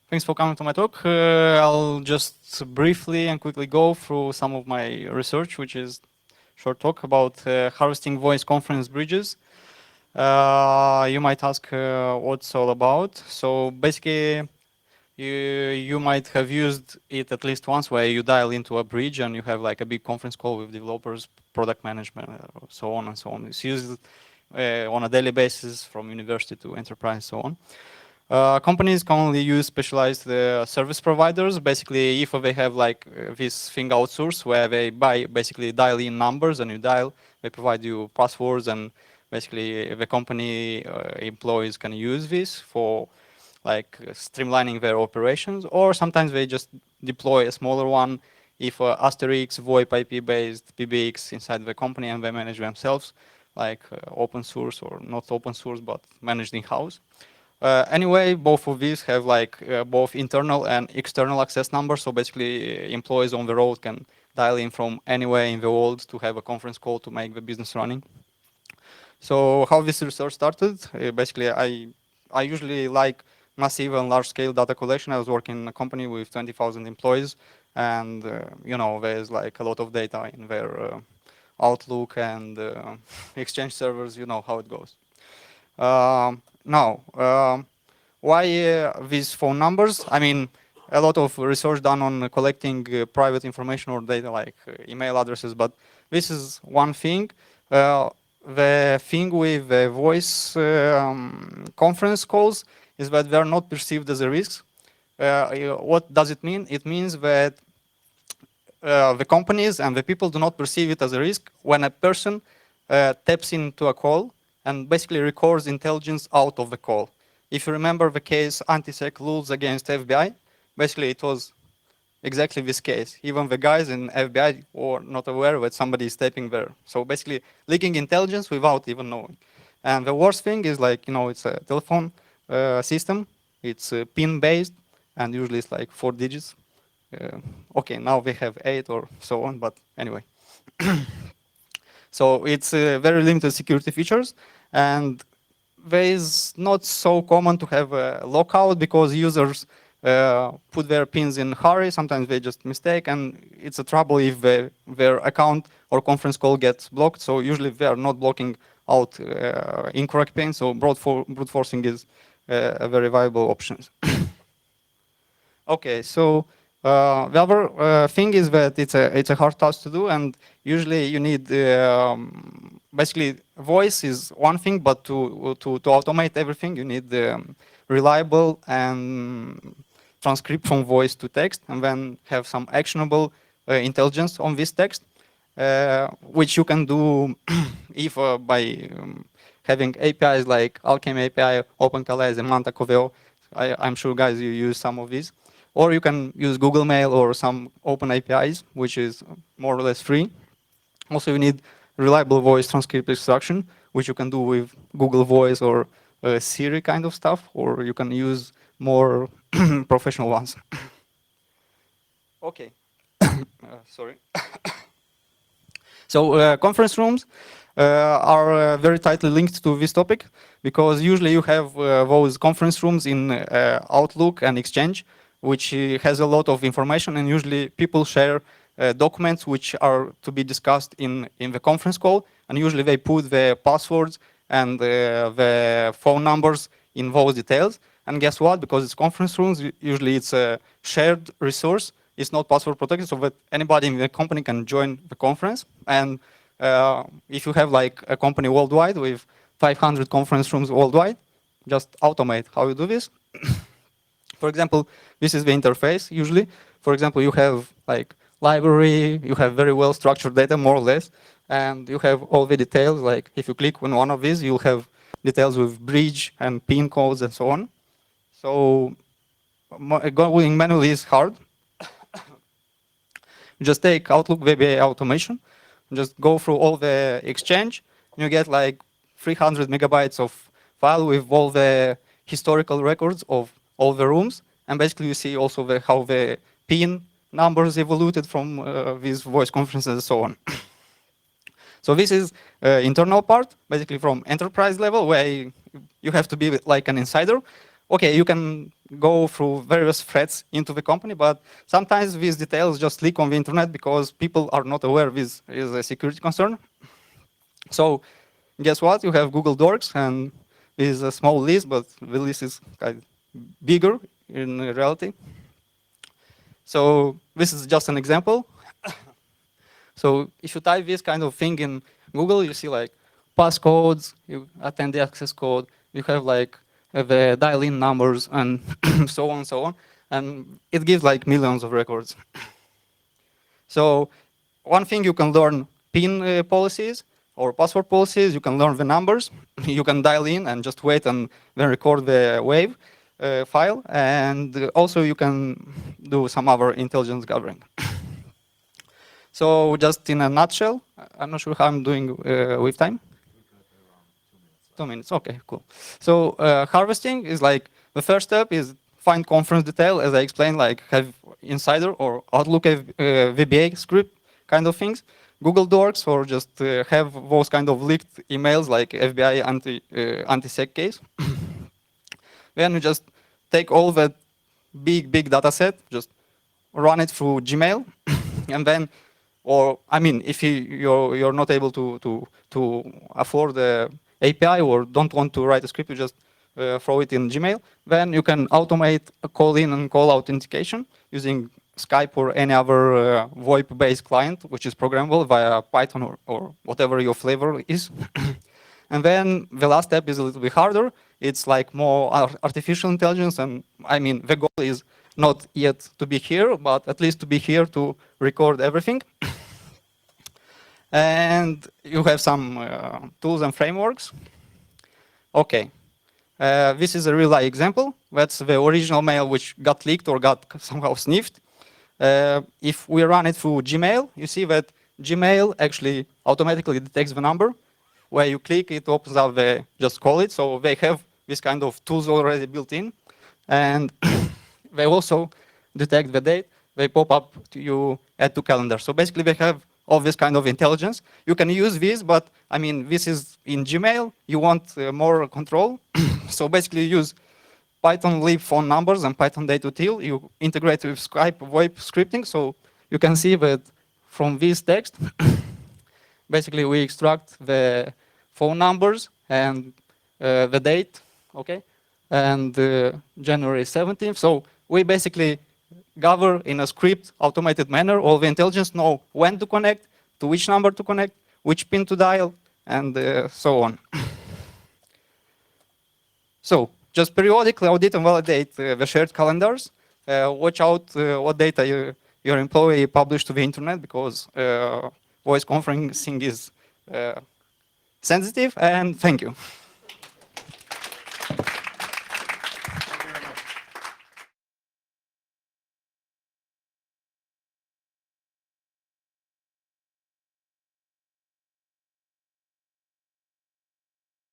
Thanks for coming to my talk. I'll just briefly and quickly go through some of my research, which is short talk about harvesting voice conference bridges. You might ask what's all about. So basically, you might have used it at least once, where you dial into a bridge and you have like a big conference call with developers, product management, so on and so on. It's used on a daily basis from university to enterprise, so on. Companies commonly use specialized service providers. Basically, if they have like this thing outsourced where they basically dial in numbers and you dial, they provide you passwords, and basically the company employees can use this for like streamlining their operations, or sometimes they just deploy a smaller one if Asterix, VoIP IP-based PBX inside the company and they manage themselves, like open source or not open source, but managed in-house. Anyway, both of these have like both internal and external access numbers. So basically, employees on the road can dial in from anywhere in the world to have a conference call to make the business running. So how this research started? Basically, I usually like massive and large-scale data collection. I was working in a company with 20,000 employees, and you know, there's like a lot of data in their Outlook and Exchange servers. You know how it goes. Now, why these phone numbers? I mean, a lot of research done on collecting private information or data like email addresses, but this is one thing. The thing with the voice conference calls is that they are not perceived as a risk. What does it mean? It means that the companies and the people do not perceive it as a risk when a person taps into a call and basically records intelligence out of the call. If you remember the case anti-sec rules against FBI, basically it was exactly this case. Even the guys in FBI were not aware that somebody is taping there. So basically leaking intelligence without even knowing. And the worst thing is like, you know, it's a telephone system. It's PIN-based, and usually it's like 4 digits. Okay, now we have 8 or so on, but anyway. So it's very limited security features, and there is not so common to have a lockout because users put their pins in hurry. Sometimes they just mistake, and it's a trouble if their account or conference call gets blocked. So usually they are not blocking out incorrect pins. So brute forcing is a very viable option. Okay, so the other thing is that it's a hard task to do, and usually you need basically voice is one thing, but to automate everything, you need reliable and transcript from voice to text, and then have some actionable intelligence on this text, which you can do if by having APIs like Alchemy API, OpenCalais, and Manta Coveo. I'm sure, guys, you use some of these. Or you can use Google Mail or some open APIs, which is more or less free. Also, you need reliable voice transcript extraction, which you can do with Google Voice or Siri kind of stuff, or you can use more professional ones. Okay. Sorry. So conference rooms are very tightly linked to this topic, because usually you have those conference rooms in Outlook and Exchange, which has a lot of information, and usually people share documents which are to be discussed in the conference call, and usually they put the passwords and the phone numbers in those details. And guess what? Because it's conference rooms, usually it's a shared resource. It's not password protected, so that anybody in the company can join the conference. And if you have like a company worldwide with 500 conference rooms worldwide, just automate how you do this. For example, this is the interface usually. For example, you have like library, you have very well structured data, more or less, and you have all the details. Like if you click on one of these, you'll have details with bridge and pin codes and so on. So going manually is hard. Just take Outlook VBA automation, just go through all the Exchange, and you get like 300 megabytes of file with all the historical records of all the rooms, and basically you see also how the pin numbers evolved from these voice conferences and so on. So this is internal part, basically from enterprise level, where you have to be like an insider. Okay, you can go through various threats into the company, but sometimes these details just leak on the internet because people are not aware this is a security concern. So guess what? You have Google Docs, and this is a small list, but the list is kind of bigger in reality. So this is just an example. So if you type this kind of thing in Google, you see like passcodes, you attend the access code, you have like the dial-in numbers and so on and so on. And it gives like millions of records. So one thing you can learn PIN policies or password policies, you can learn the numbers, you can dial in and just wait and then record the wave file. And also you can do some other intelligence gathering. So just in a nutshell, I'm not sure how I'm doing with time. 2 minutes, okay, cool. So harvesting is like, the first step is find conference detail, as I explained, like have Insider or Outlook VBA script kind of things. Google Docs, or just have those kind of leaked emails like FBI anti-sec case. Then you just take all that big data set, just run it through Gmail, and then, or I mean, if you're not able to afford the API or don't want to write a script, you just throw it in Gmail. Then you can automate a call-in and call-out authentication using Skype or any other VoIP-based client, which is programmable via Python or whatever your flavor is. And then the last step is a little bit harder. It's like more artificial intelligence. And I mean, the goal is not yet to be here, but at least to be here to record everything. And you have some tools and frameworks. Okay. This is a real life example. That's the original mail which got leaked or got somehow sniffed. If we run it through Gmail, you see that Gmail actually automatically detects the number. Where you click, it opens up the just call it. So they have this kind of tools already built in. And they also detect the date. They pop up to you add to calendar. So basically they have all this kind of intelligence. You can use this, but I mean, this is in Gmail. You want more control. So basically you use Python lib phone numbers and Python date util. You integrate with Skype VoIP scripting. So you can see that from this text, basically we extract the phone numbers and the date, okay, and January 17th. So we basically gather in a script automated manner all the intelligence, know when to connect, to which number to connect, which pin to dial, and so on. So just periodically audit and validate the shared calendars. Watch out what data your employee published to the internet, because voice conferencing is sensitive. And thank you.